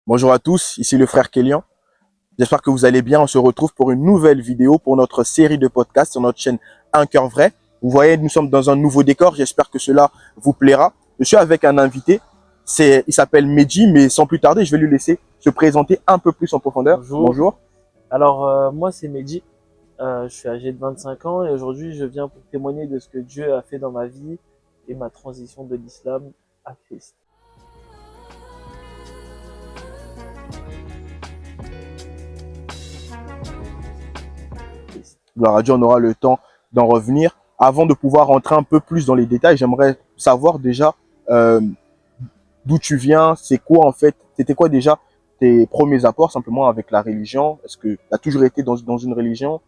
Bonjour à tous, ici le frère Kélian. J'espère que vous allez bien. On se retrouve pour une nouvelle vidéo pour notre série de podcasts sur notre chaîne Un Cœur Vrai. Vous voyez, nous sommes dans un nouveau décor. J'espère que cela vous plaira. Je suis avec un invité. Il s'appelle Medji, mais sans plus tarder, je vais lui laisser se présenter un peu plus en profondeur. Bonjour. Bonjour. Alors, moi, c'est Medji. Je suis âgé de 25 ans et aujourd'hui, je viens pour témoigner de ce que Dieu a fait dans ma vie et ma transition de l'islam à Christ. Gloire à Dieu, on aura le temps d'en revenir. Avant de pouvoir rentrer un peu plus dans les détails, j'aimerais savoir déjà d'où tu viens, c'est quoi en fait, c'était quoi déjà tes premiers apports simplement avec la religion? Est-ce que tu as toujours été dans une religion?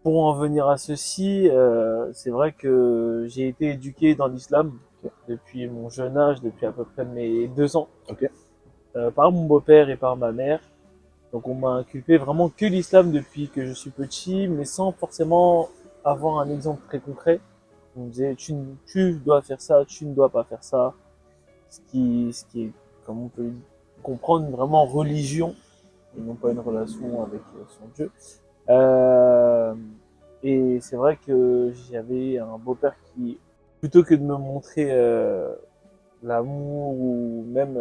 Pour en venir à ceci, c'est vrai que j'ai été éduqué dans l'islam depuis mon jeune âge, depuis à peu près mes 2 ans, Ok. par mon beau-père et par ma mère. Donc on m'a inculqué vraiment que l'islam depuis que je suis petit, mais sans forcément avoir un exemple très concret. On me disait tu dois faire ça, tu ne dois pas faire ça. Ce qui est, comme on peut comprendre, vraiment religion, et non pas une relation avec son Dieu. Euh, et c'est vrai que j'avais un beau-père qui, plutôt que de me montrer l'amour ou même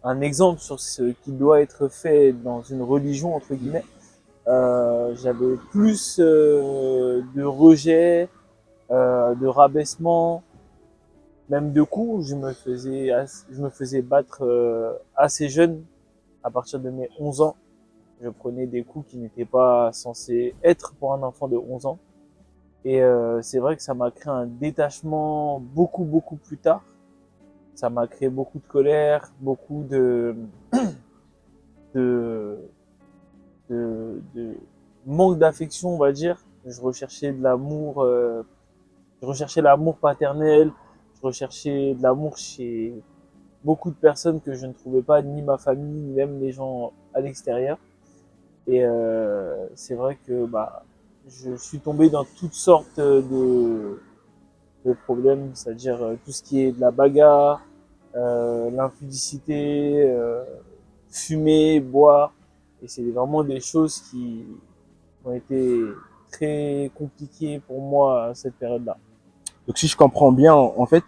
un exemple sur ce qui doit être fait dans une religion, entre guillemets, j'avais plus de rejet, de rabaissement, même de coups. Je me faisais battre assez jeune, à partir de mes 11 ans. Je prenais des coups qui n'étaient pas censés être pour un enfant de 11 ans. Et c'est vrai que ça m'a créé un détachement beaucoup plus tard. Ça m'a créé beaucoup de colère, beaucoup de, de manque d'affection, on va dire. Je recherchais de l'amour, je recherchais l'amour paternel, je recherchais de l'amour chez beaucoup de personnes que je ne trouvais pas, ni ma famille, ni même les gens à l'extérieur. Et c'est vrai que je suis tombé dans toutes sortes de problèmes, c'est-à-dire tout ce qui est de la bagarre, l'impudicité, fumer, boire. Et c'est vraiment des choses qui ont été très compliquées pour moi à cette période-là. Donc si je comprends bien, en fait,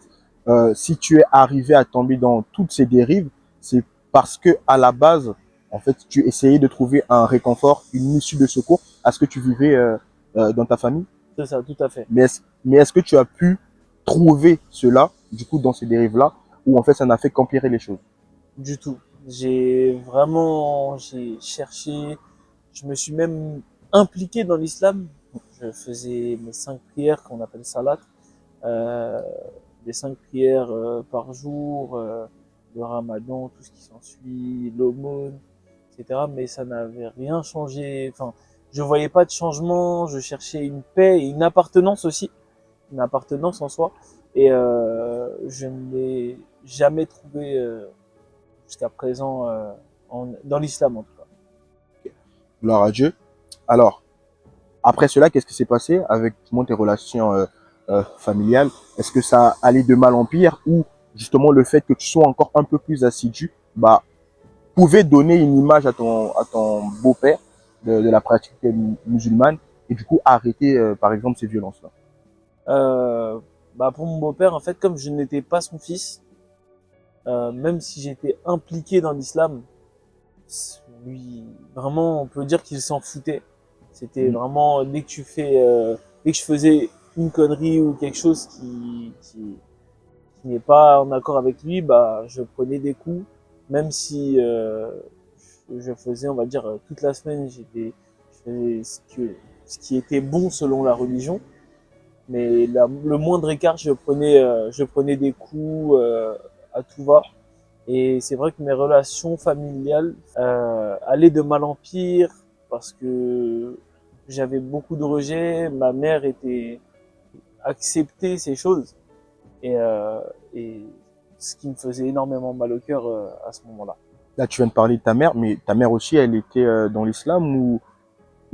si tu es arrivé à tomber dans toutes ces dérives, c'est parce que à la base, en fait, tu essayais de trouver un réconfort, une issue de secours à ce que tu vivais dans ta famille. C'est ça, tout à fait. Mais est-ce que tu as pu trouver cela, du coup, dans ces dérives-là, où en fait, ça n'a fait qu'empirer les choses? Du tout. J'ai cherché, je me suis même impliqué dans l'islam. Je faisais mes 5 prières qu'on appelle salat, euh, les 5 prières par jour, le ramadan, tout ce qui s'ensuit, l'aumône, etc. Mais ça n'avait rien changé. Enfin, je voyais pas de changement. Je cherchais une paix et une appartenance aussi, une appartenance en soi. Et je ne l'ai jamais trouvé jusqu'à présent dans l'islam en tout cas. Gloire à Dieu. Alors, après cela, qu'est-ce qui s'est passé avec tes relations familiales? Est-ce que ça allait de mal en pire ou justement le fait que tu sois encore un peu plus assidu, pouvait donner une image à ton beau-père de la pratique musulmane et du coup arrêter par exemple ces violences-là? Euh, pour mon beau-père, en fait, comme je n'étais pas son fils, même si j'étais impliqué dans l'islam, lui, vraiment, on peut dire qu'il s'en foutait. C'était vraiment dès que je faisais une connerie ou quelque chose qui n'est pas en accord avec lui, je prenais des coups, même si je faisais, on va dire, toute la semaine, je faisais ce qui était bon selon la religion, mais le moindre écart, je prenais des coups à tout va. Et c'est vrai que mes relations familiales allaient de mal en pire parce que j'avais beaucoup de rejet. Ma mère était acceptait ces choses et, euh, et ce qui me faisait énormément mal au cœur à ce moment-là. Là, tu viens de parler de ta mère, mais ta mère aussi, elle était dans l'islam ou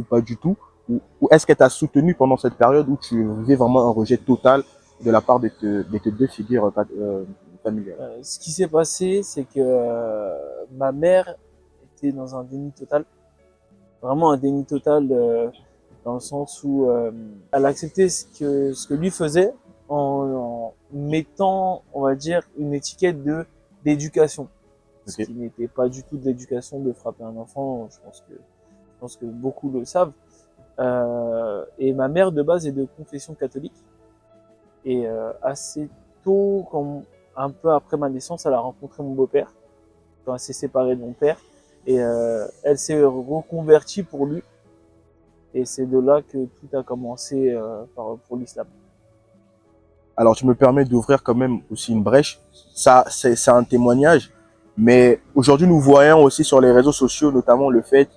pas du tout? Ou est-ce qu'elle t'a soutenu pendant cette période où tu vivais vraiment un rejet total de la part de tes deux figures familiales? Ce qui s'est passé, c'est que ma mère était dans un déni total, vraiment un déni total, dans le sens où elle acceptait ce que lui faisait en mettant, on va dire, une étiquette de d'éducation, ce Ok. qui n'était pas du tout de l'éducation de frapper un enfant. Je pense que beaucoup le savent. Et ma mère de base est de confession catholique. Et assez tôt, un peu après ma naissance, elle a rencontré mon beau-père quand elle s'est séparée de mon père. Et elle s'est reconvertie pour lui. Et c'est de là que tout a commencé pour l'islam. Alors, tu me permets d'ouvrir quand même aussi une brèche. Ça, c'est un témoignage. Mais aujourd'hui, nous voyons aussi sur les réseaux sociaux, notamment le fait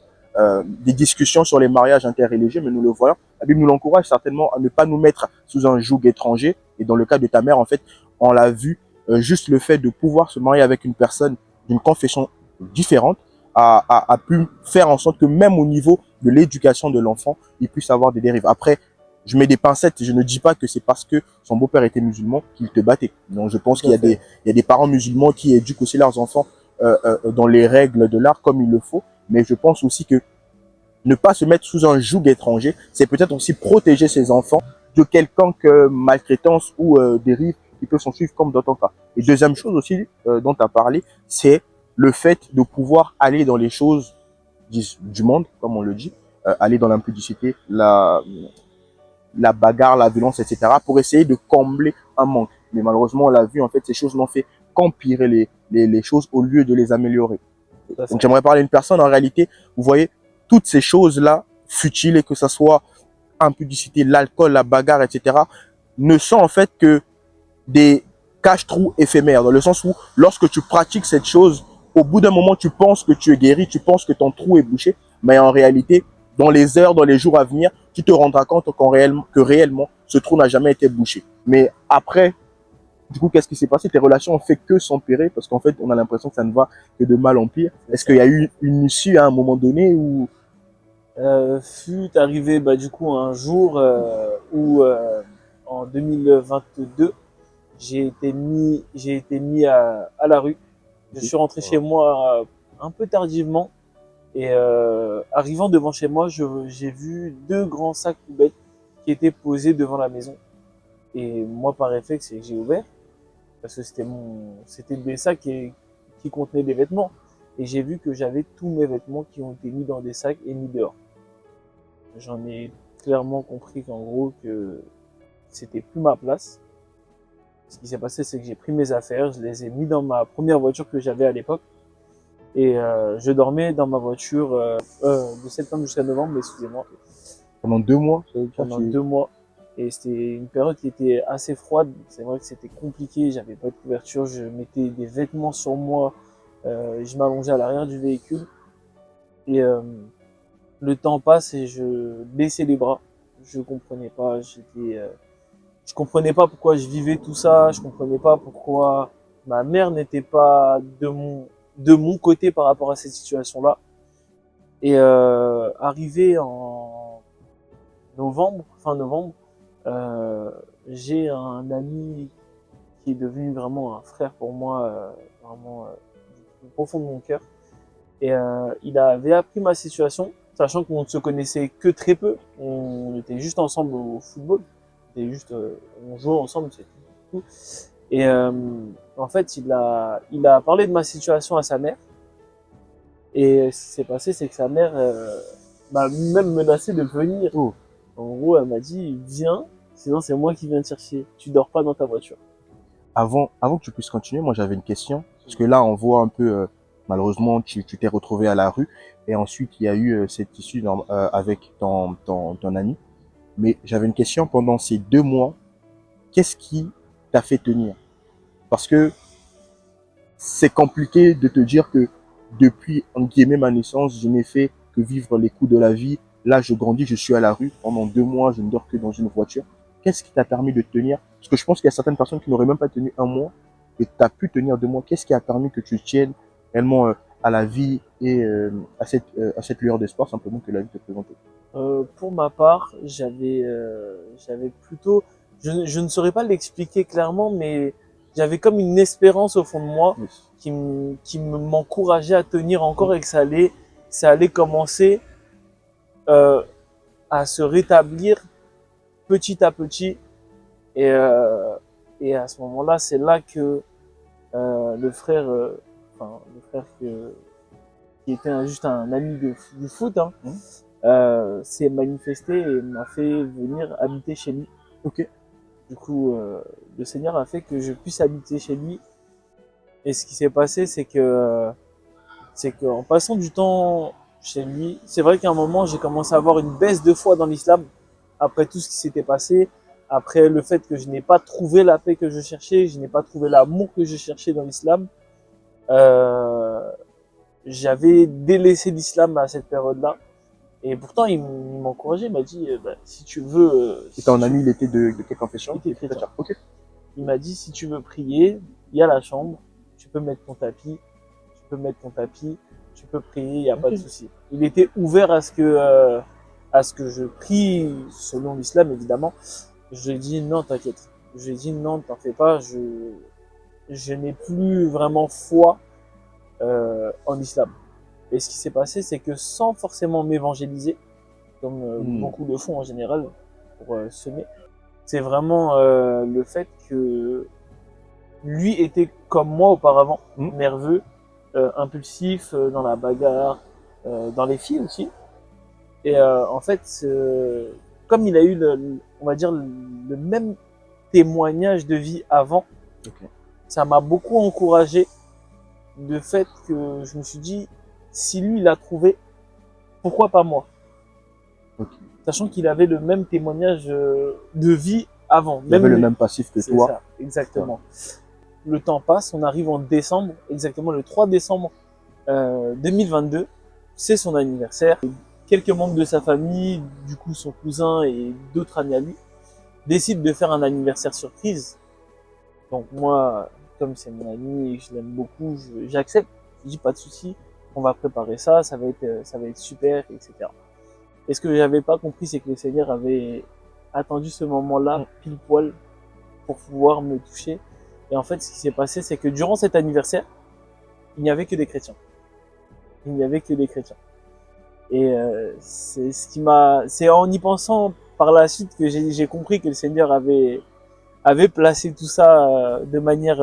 des discussions sur les mariages interreligieux, mais nous le voyons. La Bible nous l'encourage certainement à ne pas nous mettre sous un joug étranger. Et dans le cas de ta mère, en fait, on l'a vu, juste le fait de pouvoir se marier avec une personne d'une confession différente a pu faire en sorte que même au niveau de l'éducation de l'enfant, il puisse avoir des dérives. Après, je mets des pincettes, je ne dis pas que c'est parce que son beau-père était musulman qu'il te battait. Donc je pense Tout à fait. il y a des parents musulmans qui éduquent aussi leurs enfants dans les règles de l'art comme il le faut. Mais je pense aussi que ne pas se mettre sous un joug étranger, c'est peut-être aussi protéger ses enfants de quelconque maltraitance ou dérive qui peut s'en suivre comme dans ton cas. Et deuxième chose aussi dont tu as parlé, c'est le fait de pouvoir aller dans les choses du monde, comme on le dit, aller dans l'impudicité, la bagarre, la violence, etc., pour essayer de combler un manque. Mais malheureusement, on l'a vu, en fait, ces choses n'ont fait qu'empirer les choses au lieu de les améliorer. Tout à Donc, fait. j'aimerais parler à une personne, en réalité, vous voyez, toutes ces choses-là, futiles, et que ce soit impudicité, l'alcool, la bagarre, etc., ne sont en fait que des cache-trous éphémères, dans le sens où, lorsque tu pratiques cette chose, au bout d'un moment, tu penses que tu es guéri, tu penses que ton trou est bouché, mais en réalité, dans les heures, dans les jours à venir, tu te rendras compte que réellement, ce trou n'a jamais été bouché. Mais après, du coup, qu'est-ce qui s'est passé? Tes relations ont fait que s'empirer parce qu'en fait, on a l'impression que ça ne va que de mal en pire. C'est Est-ce qu'il ça. y a eu une issue à un moment donné ou Fut arrivé bah, du coup un jour où en 2022 j'ai été mis à la rue. Je suis rentré chez moi un peu tardivement et arrivant devant chez moi, j'ai vu deux grands sacs poubelles qui étaient posés devant la maison. Et moi, par réflexe, j'ai ouvert parce que c'était des sacs qui contenaient des vêtements. Et j'ai vu que j'avais tous mes vêtements qui ont été mis dans des sacs et mis dehors. J'en ai clairement compris qu'en gros que c'était plus ma place. Ce qui s'est passé, c'est que j'ai pris mes affaires, je les ai mis dans ma première voiture que j'avais à l'époque. Et je dormais dans ma voiture de septembre jusqu'à novembre, excusez-moi, pendant 2 mois, ça veut dire pendant tu... 2 mois. Et c'était une période qui était assez froide. C'est vrai que c'était compliqué, j'avais pas de couverture, je mettais des vêtements sur moi, je m'allongeais à l'arrière du véhicule. Et le temps passe et je baissais les bras. Je comprenais pas, je comprenais pas pourquoi je vivais tout ça, je comprenais pas pourquoi ma mère n'était pas de mon côté par rapport à cette situation-là. Et arrivé en novembre, fin novembre, euh, j'ai un ami qui est devenu vraiment un frère pour moi, vraiment du profond de mon cœur. Et il avait appris ma situation, sachant qu'on ne se connaissait que très peu. On était juste ensemble au football. C'était juste, on jouait ensemble, c'est tout. Et en fait, il a parlé de ma situation à sa mère. Et ce qui s'est passé, c'est que sa mère m'a même menacé de venir. Oh. En gros, elle m'a dit, viens, sinon c'est moi qui viens te chercher. Tu dors pas dans ta voiture. Avant que tu puisses continuer, moi j'avais une question. Parce que là, on voit un peu, malheureusement, tu t'es retrouvé à la rue. Et ensuite, il y a eu cette issue avec ton ami. Mais j'avais une question. Pendant ces 2 mois, qu'est-ce qui t'a fait tenir? Parce que c'est compliqué de te dire que depuis, en guillemets, ma naissance, je n'ai fait que vivre les coups de la vie. Là, je grandis, je suis à la rue. Pendant 2 mois, je ne dors que dans une voiture. Qu'est-ce qui t'a permis de tenir? Parce que je pense qu'il y a certaines personnes qui n'auraient même pas tenu un mois et tu as pu tenir 2 mois. Qu'est-ce qui a permis que tu tiennes réellement à la vie et à cette lueur d'espoir simplement que la vie te présentait? Pour ma part, j'avais plutôt, je ne saurais pas l'expliquer clairement, mais j'avais comme une espérance au fond de moi Yes. m'encourageait à tenir encore et que ça allait commencer euh, à se rétablir petit à petit. Et, euh, et à ce moment-là, c'est là que le frère, le frère qui était juste un ami du foot, hein, Mhm. s'est manifesté et m'a fait venir habiter chez lui. Ok. Du coup, le Seigneur a fait que je puisse habiter chez lui. Et ce qui s'est passé, c'est qu'en passant du temps chez lui, c'est vrai qu'à un moment, j'ai commencé à avoir une baisse de foi dans l'islam. Après tout ce qui s'était passé, après le fait que je n'ai pas trouvé la paix que je cherchais, je n'ai pas trouvé l'amour que je cherchais dans l'islam, euh, j'avais délaissé l'islam à cette période-là. Et pourtant, il m'encourageait, il m'a dit, bah, si tu veux, Et si ton tu ami, il était de quelle il confession? était chrétien. Ok. Il m'a dit, si tu veux prier, il y a la chambre, tu peux mettre ton tapis, tu peux prier, il n'y a pas de Ok. souci. Il était ouvert à ce que je prie selon l'islam, évidemment. Je lui ai dit, non, t'inquiète. Je lui ai dit, non, t'en fais pas, je n'ai plus vraiment foi en islam. Et ce qui s'est passé, c'est que sans forcément m'évangéliser, comme Hmm. beaucoup le font en général pour semer, c'est vraiment le fait que lui était comme moi auparavant, Hmm. nerveux, impulsif, dans la bagarre, dans les filles aussi. Et en fait, comme il a eu, on va dire, le même témoignage de vie avant, Ok. ça m'a beaucoup encouragé de fait que je me suis dit, si lui il a trouvé, pourquoi pas moi? Ok. Sachant qu'il avait le même témoignage de vie avant, Il avait même le lui. même passif que C'est toi. ça, exactement. Le temps passe, on arrive en décembre, exactement le 3 décembre 2022, c'est son anniversaire. Quelques membres de sa famille, du coup son cousin et d'autres amis à lui, décident de faire un anniversaire surprise. Donc moi, comme c'est mon ami et que je l'aime beaucoup, j'accepte. Je dis pas de souci, on va préparer ça, ça va être super, etc. Et ce que j'avais pas compris, c'est que le Seigneur avait attendu ce moment-là Hmm. pile poil pour pouvoir me toucher. Et en fait, ce qui s'est passé, c'est que durant cet anniversaire, il n'y avait que des chrétiens. Il n'y avait que des chrétiens. Et c'est ce qui c'est en y pensant par la suite que j'ai compris que le Seigneur avait placé tout ça de manière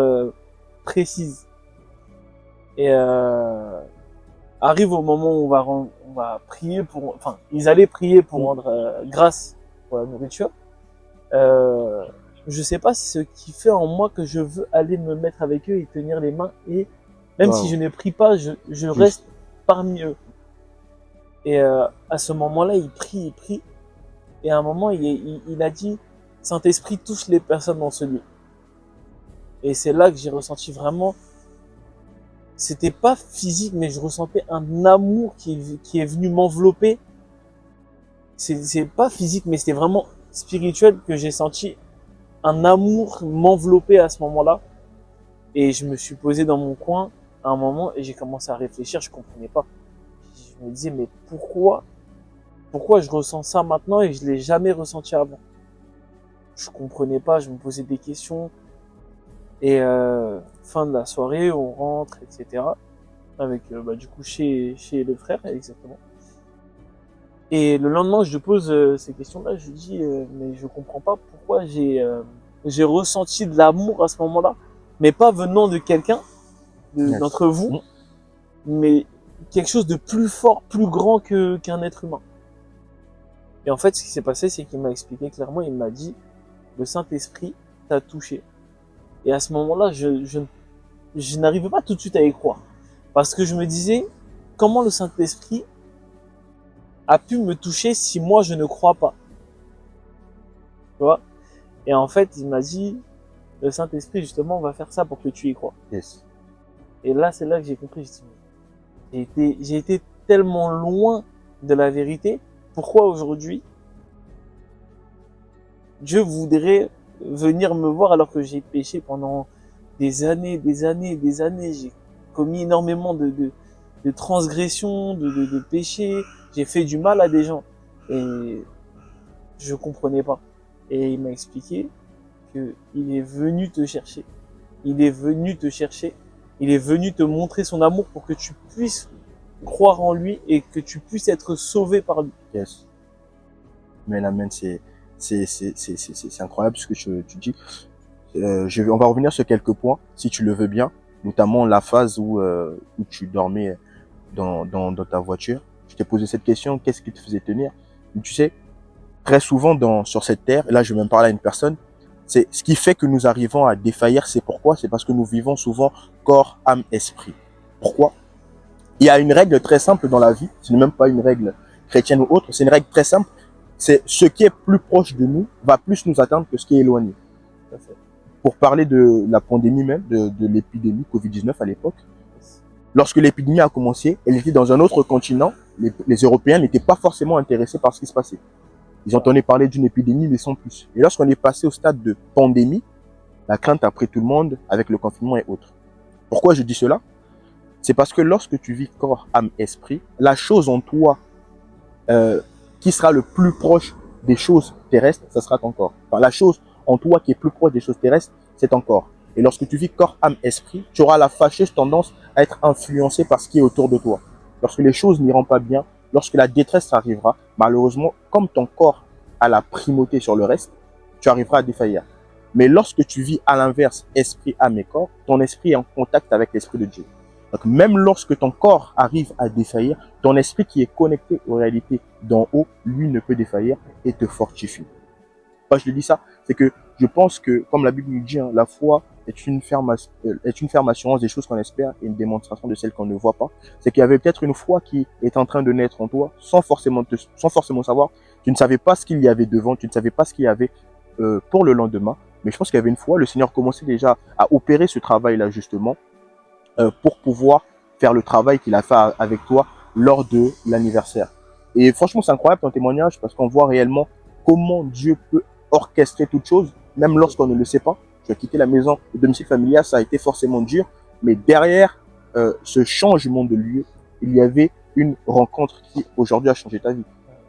précise. Et arrive au moment où on va prier pour, enfin, ils allaient prier pour Hmm. rendre grâce pour la nourriture. Euh, je sais pas ce qui fait en moi que je veux aller me mettre avec eux et tenir les mains et même si Wow. je ne prie pas, je Juste. reste parmi eux. Et à ce moment-là, il prie. Et à un moment, il a dit, Saint-Esprit touche les personnes dans ce lieu. Et c'est là que j'ai ressenti vraiment, c'était pas physique, mais je ressentais un amour qui est venu m'envelopper. C'est pas physique, mais c'était vraiment spirituel que j'ai senti un amour m'envelopper à ce moment-là. Et je me suis posé dans mon coin à un moment et j'ai commencé à réfléchir, je comprenais pas. Je me disais, mais pourquoi je ressens ça maintenant et je l'ai jamais ressenti avant? Je comprenais pas, je me posais des questions. Et fin de la soirée, on rentre, etc. Avec du coup chez le frère, exactement. Et le lendemain, je lui pose ces questions-là, je lui dis mais je comprends pas pourquoi j'ai ressenti de l'amour à ce moment-là, mais pas venant de quelqu'un Yes. d'entre vous, Hmm. mais quelque chose de plus fort, plus grand qu'un être humain. Et en fait, ce qui s'est passé, c'est qu'il m'a expliqué clairement, il m'a dit le Saint-Esprit t'a touché. Et à ce moment-là, je n'arrivais pas tout de suite à y croire. Parce que je me disais, comment le Saint-Esprit a pu me toucher si moi je ne crois pas? Tu vois? Et en fait, il m'a dit, le Saint-Esprit, justement, va faire ça pour que tu y crois. Yes. Et là, c'est là que j'ai compris. J'ai été tellement loin de la vérité. Pourquoi aujourd'hui, Dieu voudrait venir me voir alors que j'ai péché pendant des années, des années, des années. J'ai commis énormément de transgressions, de péchés. J'ai fait du mal à des gens. Et je comprenais pas. Et il m'a expliqué qu'il est venu te chercher. il est venu te chercher, il est venu te montrer son amour pour que tu puisses croire en lui et que tu puisses être sauvé par lui. Yes. Amen, amen. C'est incroyable ce que tu dis. On va revenir sur quelques points, si tu le veux bien, notamment la phase où tu dormais dans ta voiture. Je t'ai posé cette question, qu'est-ce qui te faisait tenir? Et tu sais, très souvent sur cette terre, et là je vais même parler à une personne, c'est ce qui fait que nous arrivons à défaillir, c'est pourquoi? C'est parce que nous vivons souvent corps, âme, esprit. Pourquoi? Il y a une règle très simple dans la vie, ce n'est même pas une règle chrétienne ou autre, c'est une règle très simple, c'est ce qui est plus proche de nous va plus nous atteindre que ce qui est éloigné. Pour parler de la pandémie même, de l'épidémie Covid-19 à l'époque, lorsque l'épidémie a commencé, elle était dans un autre continent, les Européens n'étaient pas forcément intéressés par ce qui se passait. Ils entendaient parler d'une épidémie, mais sans plus. Et lorsqu'on est passé au stade de pandémie, la crainte a pris tout le monde avec le confinement et autres. Pourquoi je dis cela? C'est parce que lorsque tu vis corps, âme, esprit, la chose en toi qui sera le plus proche des choses terrestres, ça sera ton corps. Enfin, la chose en toi qui est plus proche des choses terrestres, c'est ton corps. Et lorsque tu vis corps, âme, esprit, tu auras la fâcheuse tendance à être influencé par ce qui est autour de toi. Lorsque les choses n'iront pas bien, lorsque la détresse arrivera, malheureusement, comme ton corps a la primauté sur le reste, tu arriveras à défaillir. Mais lorsque tu vis à l'inverse, esprit, âme et corps, ton esprit est en contact avec l'esprit de Dieu. Donc même lorsque ton corps arrive à défaillir, ton esprit qui est connecté aux réalités d'en haut, lui ne peut défaillir et te fortifie. Pourquoi je te dis ça? C'est que je pense que, comme la Bible nous dit, la foi est une ferme assurance des choses qu'on espère et une démonstration de celles qu'on ne voit pas. C'est qu'il y avait peut-être une foi qui est en train de naître en toi sans forcément savoir. Tu ne savais pas ce qu'il y avait devant, tu ne savais pas ce qu'il y avait pour le lendemain. Mais je pense qu'il y avait une foi. Le Seigneur commençait déjà à opérer ce travail-là justement pour pouvoir faire le travail qu'il a fait avec toi lors de l'anniversaire. Et franchement, c'est incroyable ton témoignage parce qu'on voit réellement comment Dieu peut orchestrer toute chose, même lorsqu'on ne le sait pas. Tu as quitté la maison, le domicile familial, ça a été forcément dur, mais derrière ce changement de lieu, il y avait une rencontre qui aujourd'hui a changé ta vie.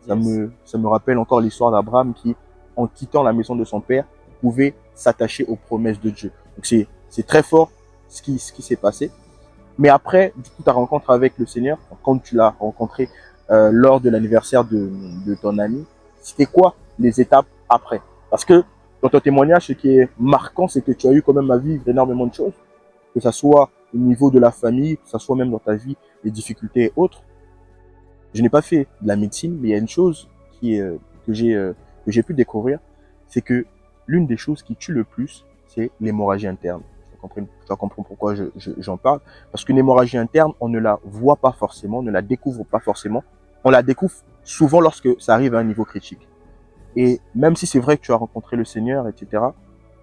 Ça me rappelle encore l'histoire d'Abraham qui, en quittant la maison de son père, pouvait s'attacher aux promesses de Dieu. Donc c'est très fort ce qui s'est passé. Mais après, du coup, ta rencontre avec le Seigneur, quand tu l'as rencontré lors de l'anniversaire de ton ami, c'était quoi les étapes après? Parce que dans ton témoignage, ce qui est marquant, c'est que tu as eu quand même à vivre énormément de choses, que ce soit au niveau de la famille, que ce soit même dans ta vie, les difficultés et autres. Je n'ai pas fait de la médecine, mais il y a une chose que j'ai pu découvrir, c'est que l'une des choses qui tue le plus, c'est l'hémorragie interne. Tu vas comprendre pourquoi j'en parle. Parce qu'une hémorragie interne, on ne la voit pas forcément, on ne la découvre pas forcément. On la découvre souvent lorsque ça arrive à un niveau critique. Et même si c'est vrai que tu as rencontré le Seigneur, etc.,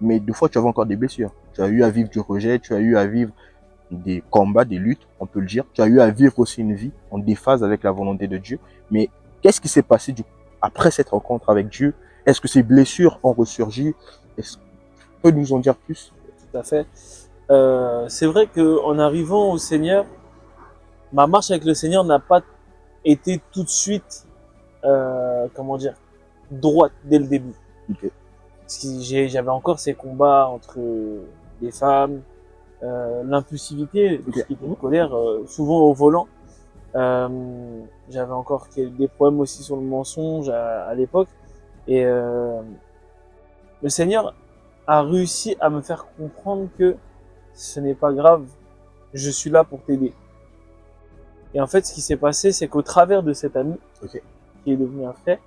mais deux fois, tu avais encore des blessures. Tu as eu à vivre du rejet, tu as eu à vivre des combats, des luttes, on peut le dire. Tu as eu à vivre aussi une vie en déphase avec la volonté de Dieu. Mais qu'est-ce qui s'est passé après cette rencontre avec Dieu? Est-ce que ces blessures ont ressurgi? Est-ce que tu peux nous en dire plus? Tout à fait. C'est vrai qu'en arrivant au Seigneur, ma marche avec le Seigneur n'a pas été tout de suite, comment dire, droite dès le début. Okay. J'avais encore ces combats entre les femmes, l'impulsivité, Okay. une colère, souvent au volant. J'avais encore des problèmes aussi sur le mensonge à l'époque. Et le Seigneur a réussi à me faire comprendre que ce n'est pas grave, je suis là pour t'aider. Et en fait, ce qui s'est passé, c'est qu'au travers de cet ami, Okay. qui est devenu un frère,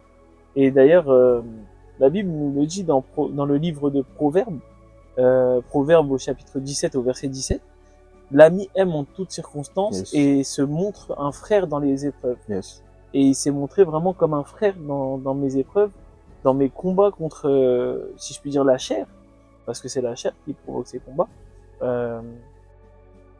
et d'ailleurs, la Bible nous le dit dans le livre de Proverbes, Proverbes au chapitre 17, au verset 17, l'ami aime en toutes circonstances, yes, et se montre un frère dans les épreuves. Yes. Et il s'est montré vraiment comme un frère dans mes épreuves, dans mes combats contre, si je puis dire, la chair, parce que c'est la chair qui provoque ces combats.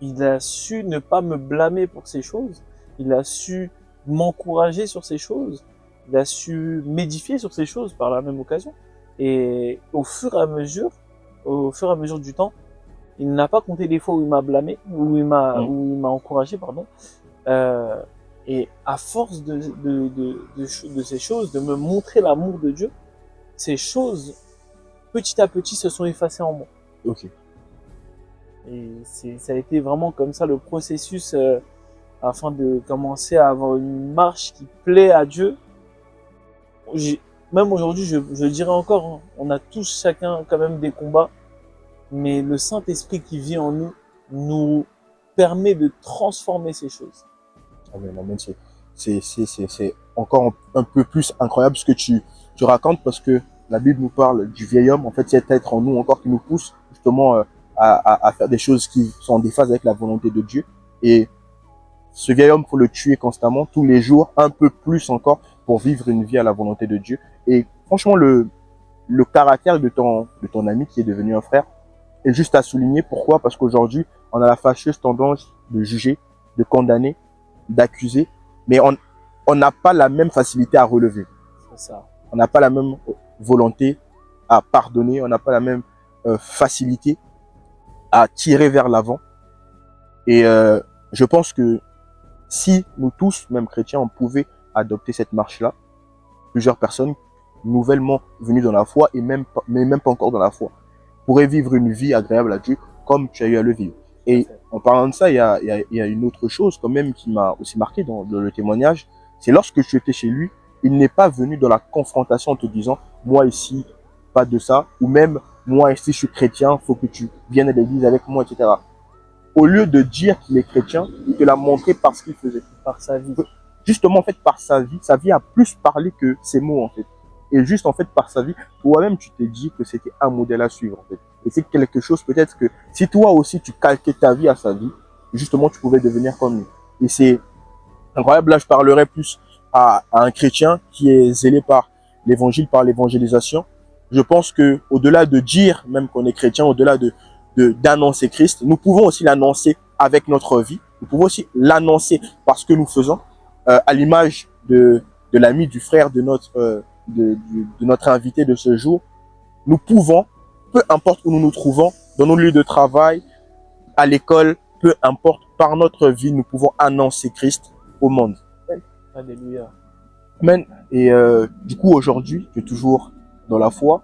Il a su ne pas me blâmer pour ces choses. Il a su m'encourager sur ces choses. Il a su m'édifier sur ces choses par la même occasion. Et au fur et à mesure du temps, il n'a pas compté les fois où il m'a blâmé, où il m'a encouragé, pardon. Et à force de ces choses, de me montrer l'amour de Dieu, ces choses, petit à petit, se sont effacées en moi. Ok. Et ça a été vraiment comme ça le processus afin de commencer à avoir une marche qui plaît à Dieu. Même aujourd'hui, je dirais encore, hein, on a tous chacun quand même des combats, mais le Saint-Esprit qui vit en nous nous permet de transformer ces choses. Amen, amen. C'est encore un peu plus incroyable ce que tu racontes parce que la Bible nous parle du vieil homme. En fait, c'est cet être en nous encore qui nous pousse justement à faire des choses qui sont en déphase avec la volonté de Dieu. Et ce vieil homme, faut le tuer constamment, tous les jours, un peu plus encore, pour vivre une vie à la volonté de Dieu. Et franchement, le caractère de ton ami qui est devenu un frère est juste à souligner. Pourquoi? Parce qu'aujourd'hui, on a la fâcheuse tendance de juger, de condamner, d'accuser, mais on n'a pas la même facilité à relever. C'est ça. On n'a pas la même volonté à pardonner, on n'a pas la même facilité à tirer vers l'avant. Et je pense que si nous tous, même chrétiens, on pouvait adopter cette marche-là, plusieurs personnes nouvellement venues dans la foi mais même pas encore dans la foi, pourraient vivre une vie agréable à Dieu comme tu as eu à le vivre. Et en parlant de ça, il y a une autre chose quand même qui m'a aussi marqué dans le témoignage, c'est lorsque tu étais chez lui, il n'est pas venu dans la confrontation en te disant « moi ici, pas de ça » ou même « moi ici, je suis chrétien, faut que tu viennes à l'église avec moi, etc. » Au lieu de dire qu'il est chrétien, il te l'a montré par ce qu'il faisait. Par sa vie. Justement, en fait, par sa vie a plus parlé que ses mots, en fait. Et juste, en fait, par sa vie, toi-même, tu t'es dit que c'était un modèle à suivre, en fait. Et c'est quelque chose, peut-être que si toi aussi, tu calquais ta vie à sa vie, justement, tu pouvais devenir comme lui. Et c'est incroyable. Là, je parlerai plus à un chrétien qui est zélé par l'évangile, par l'évangélisation. Je pense que, au-delà de dire même qu'on est chrétien, au-delà d'annoncer Christ, nous pouvons aussi l'annoncer avec notre vie. Nous pouvons aussi l'annoncer par ce que nous faisons, à l'image de l'ami, du frère de notre invité de ce jour. Nous pouvons, peu importe où nous nous trouvons, dans nos lieux de travail, à l'école, peu importe, par notre vie, nous pouvons annoncer Christ au monde. Alléluia. Amen. Et du coup, aujourd'hui, tu es toujours dans la foi.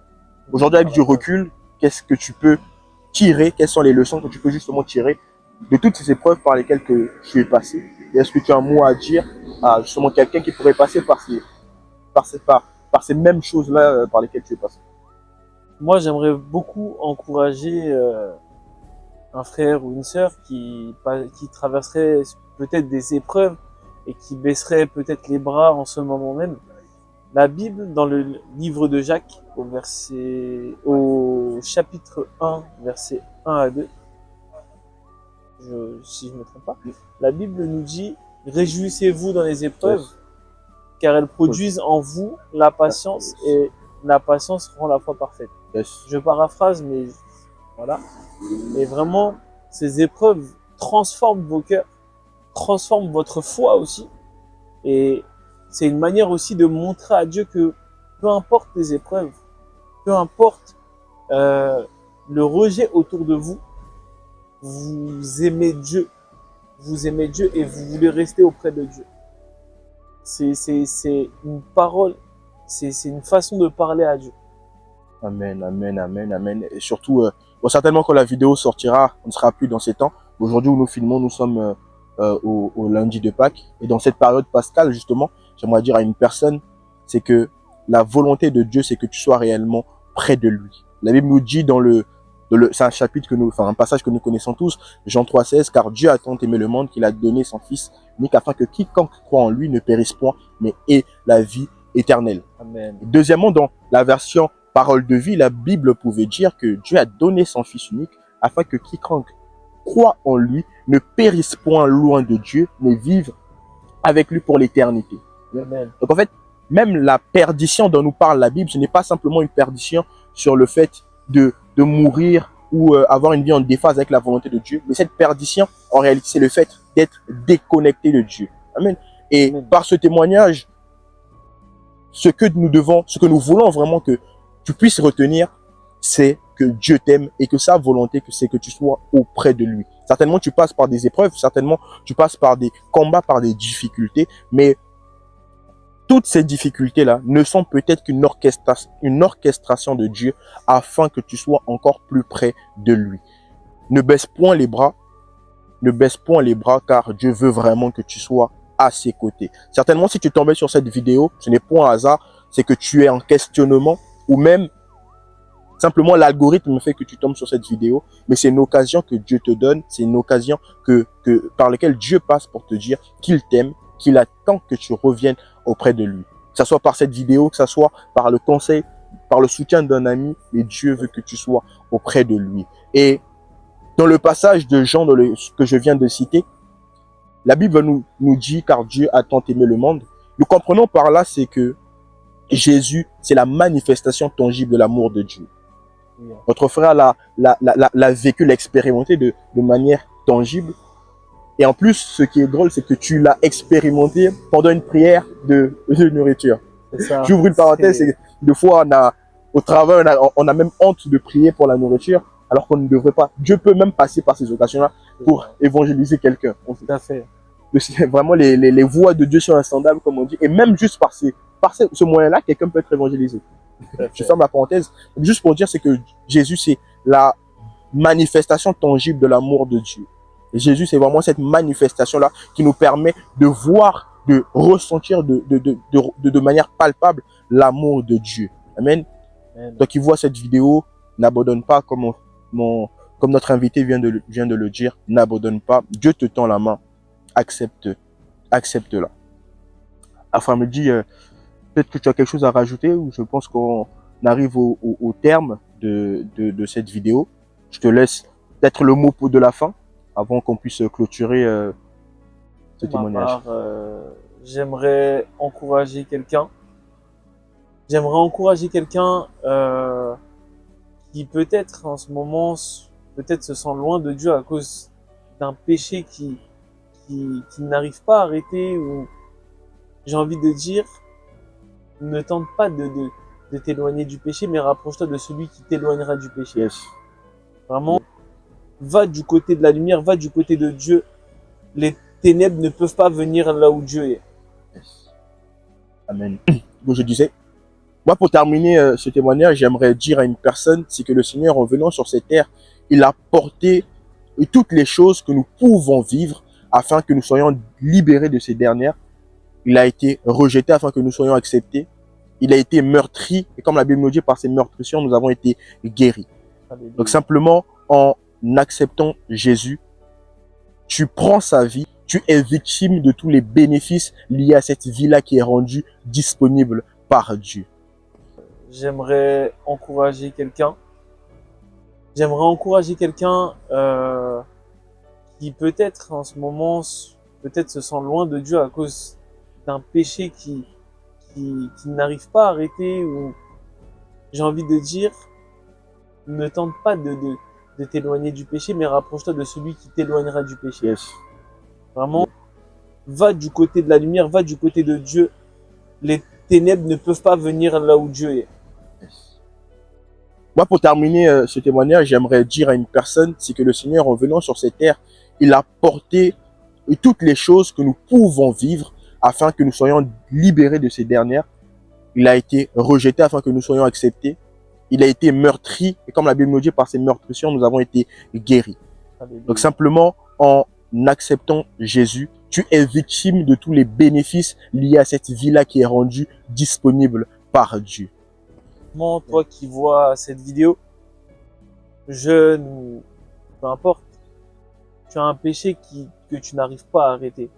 Aujourd'hui, avec du recul, qu'est-ce que tu peux tirer? Quelles sont les leçons que tu peux justement tirer de toutes ces épreuves par lesquelles que tu es passé? Et est-ce que tu as un mot à dire à justement quelqu'un qui pourrait passer par ces mêmes choses-là par lesquelles tu es passé? Moi, j'aimerais beaucoup encourager un frère ou une sœur qui traverserait peut-être des épreuves et qui baisserait peut-être les bras en ce moment même. La Bible, dans le livre de Jacques, au chapitre 1, versets 1 à 2, si je ne me trompe pas, la Bible nous dit « Réjouissez-vous dans les épreuves, car elles produisent en vous la patience, et la patience rend la foi parfaite. » Je paraphrase, mais voilà. Et vraiment, ces épreuves transforment vos cœurs, transforment votre foi aussi. Et c'est une manière aussi de montrer à Dieu que peu importe les épreuves, peu importe le rejet autour de vous, vous aimez Dieu. Vous aimez Dieu et vous voulez rester auprès de Dieu. C'est une parole, c'est une façon de parler à Dieu. Amen, amen, amen, amen. Et surtout, certainement quand la vidéo sortira, on ne sera plus dans ces temps. Aujourd'hui où nous filmons, nous sommes au lundi de Pâques. Et dans cette période pascale, justement, j'aimerais dire à une personne, c'est que la volonté de Dieu, c'est que tu sois réellement près de lui. La Bible nous dit c'est un chapitre un passage que nous connaissons tous, Jean 3,16, car Dieu a tant aimé le monde qu'il a donné son Fils unique afin que quiconque croit en lui ne périsse point, mais ait la vie éternelle. Amen. Deuxièmement, dans la version parole de vie, la Bible pouvait dire que Dieu a donné son Fils unique afin que quiconque croit en lui ne périsse point loin de Dieu, mais vive avec lui pour l'éternité. Amen. Donc en fait, même la perdition dont nous parle la Bible, ce n'est pas simplement une perdition sur le fait de mourir ou avoir une vie en déphase avec la volonté de Dieu, mais cette perdition, en réalité, c'est le fait d'être déconnecté de Dieu. Amen. Et Amen. par ce témoignage, ce que nous voulons vraiment que tu puisses retenir, c'est que Dieu t'aime et que sa volonté, c'est que tu sois auprès de lui. Certainement, tu passes par des épreuves, certainement, tu passes par des combats, par des difficultés, mais toutes ces difficultés-là ne sont peut-être qu'une orchestration de Dieu afin que tu sois encore plus près de lui. ne baisse point les bras, ne baisse point les bras, car Dieu veut vraiment que tu sois à ses côtés. Certainement, si tu tombais sur cette vidéo, ce n'est pas un hasard, c'est que tu es en questionnement, ou même simplement l'algorithme fait que tu tombes sur cette vidéo, mais c'est une occasion que Dieu te donne, c'est une occasion par laquelle Dieu passe pour te dire qu'il t'aime, qu'il attend que tu reviennes auprès de lui. Que ce soit par cette vidéo, que ce soit par le conseil, par le soutien d'un ami, mais Dieu veut que tu sois auprès de lui. Et dans le passage de Jean que je viens de citer, la Bible nous dit, car Dieu a tant aimé le monde. Nous comprenons par là, c'est que Jésus, c'est la manifestation tangible de l'amour de Dieu. Notre frère l'a vécu, l'a expérimenté de manière tangible. Et en plus, ce qui est drôle, c'est que tu l'as expérimenté pendant une prière de nourriture. J'ouvre une parenthèse, c'est que des fois, au travail, on a même honte de prier pour la nourriture, alors qu'on ne devrait pas. Dieu peut même passer par ces occasions-là pour évangéliser quelqu'un. Tout à fait. Vraiment, les voies de Dieu sont insondables, comme on dit. Et même juste par ce moyen-là, quelqu'un peut être évangélisé. Je ferme la parenthèse. Juste pour dire, c'est que Jésus, c'est la manifestation tangible de l'amour de Dieu. Et Jésus, c'est vraiment cette manifestation-là qui nous permet de voir, de ressentir de manière palpable l'amour de Dieu. Amen. Amen. Donc, qui voit cette vidéo, n'abandonne pas, comme notre invité vient de le dire, n'abandonne pas. Dieu te tend la main. Accepte-la. Enfin, me dit, peut-être que tu as quelque chose à rajouter, ou je pense qu'on arrive au terme de cette vidéo. Je te laisse peut-être le mot de la fin, avant qu'on puisse clôturer ce témoignage. J'aimerais encourager quelqu'un. J'aimerais encourager quelqu'un qui peut-être en ce moment, peut-être se sent loin de Dieu à cause d'un péché qui n'arrive pas à arrêter, ou j'ai envie de dire, ne tente pas de t'éloigner du péché, mais rapproche-toi de celui qui t'éloignera du péché. Yes. Vraiment, va du côté de la lumière, va du côté de Dieu. Les ténèbres ne peuvent pas venir là où Dieu est. Yes. Amen. Comme je disais, moi pour terminer ce témoignage, j'aimerais dire à une personne, c'est que le Seigneur, en venant sur cette terre, il a porté toutes les choses que nous pouvons vivre afin que nous soyons libérés de ces dernières. Il a été rejeté afin que nous soyons acceptés. Il a été meurtri, et comme la Bible nous dit, par ses meurtrissures, nous avons été guéris. Alléluia. Donc simplement, en acceptant Jésus, tu prends sa vie, tu es victime de tous les bénéfices liés à cette vie-là qui est rendue disponible par Dieu. J'aimerais encourager quelqu'un. J'aimerais encourager quelqu'un qui peut-être en ce moment, peut-être se sent loin de Dieu à cause d'un péché qui n'arrive pas à arrêter, ou j'ai envie de dire, ne tente pas de t'éloigner du péché, mais rapproche-toi de celui qui t'éloignera du péché. Yes. Vraiment, va du côté de la lumière, va du côté de Dieu. Les ténèbres ne peuvent pas venir là où Dieu est. Yes. Moi, pour terminer ce témoignage, j'aimerais dire à une personne, c'est que le Seigneur, en venant sur cette terre, il a porté toutes les choses que nous pouvons vivre afin que nous soyons libérés de ces dernières. Il a été rejeté afin que nous soyons acceptés. Il a été meurtri, et comme la Bible nous dit, par ses meurtrissures, nous avons été guéris. Alléluia. Donc simplement, en acceptant Jésus, tu es victime de tous les bénéfices liés à cette vie-là qui est rendue disponible par Dieu. Toi qui vois cette vidéo, jeune ou peu importe, tu as un péché que tu n'arrives pas à arrêter.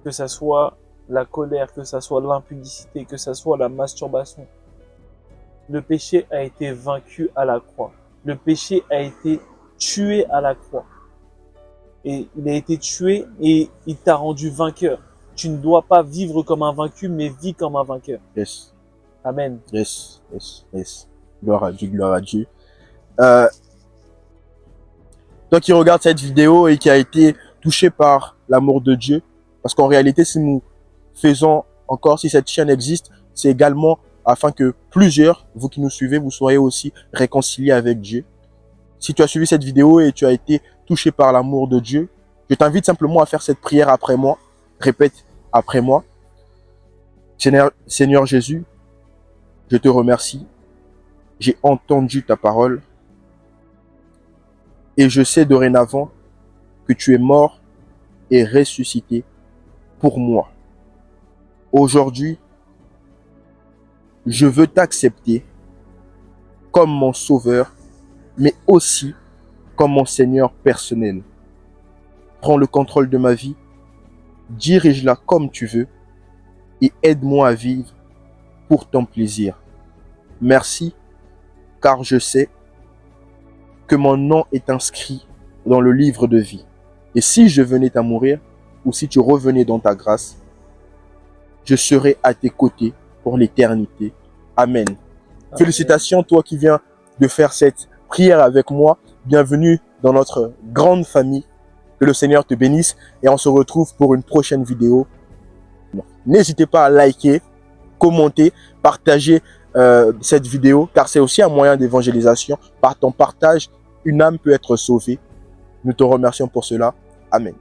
Que ça soit la colère, que ça soit l'impudicité, que ça soit la masturbation. Le péché a été vaincu à la croix. Le péché a été tué à la croix. Et il a été tué et il t'a rendu vainqueur. Tu ne dois pas vivre comme un vaincu, mais vis comme un vainqueur. Yes. Amen. Yes, yes, yes. Gloire à Dieu, gloire à Dieu. Toi qui regardes cette vidéo et qui a été touché par l'amour de Dieu, parce qu'en réalité, si nous faisons encore, si cette chaîne existe, c'est également afin que plusieurs, vous qui nous suivez, vous soyez aussi réconciliés avec Dieu. Si tu as suivi cette vidéo et tu as été touché par l'amour de Dieu, je t'invite simplement à faire cette prière après moi. Répète après moi. Seigneur Jésus, je te remercie. J'ai entendu ta parole Et je sais dorénavant que tu es mort et ressuscité pour moi. Aujourd'hui, je veux t'accepter comme mon sauveur, mais aussi comme mon Seigneur personnel. Prends le contrôle de ma vie, dirige-la comme tu veux et aide-moi à vivre pour ton plaisir. Merci, car je sais que mon nom est inscrit dans le livre de vie. Et si je venais à mourir, ou si tu revenais dans ta grâce, je serai à tes côtés pour l'éternité. Amen. Amen. Félicitations, toi qui viens de faire cette prière avec moi. Bienvenue dans notre grande famille. Que le Seigneur te bénisse et on se retrouve pour une prochaine vidéo. N'hésitez pas à liker, commenter, partager cette vidéo car c'est aussi un moyen d'évangélisation. Par ton partage, une âme peut être sauvée. Nous te remercions pour cela. Amen.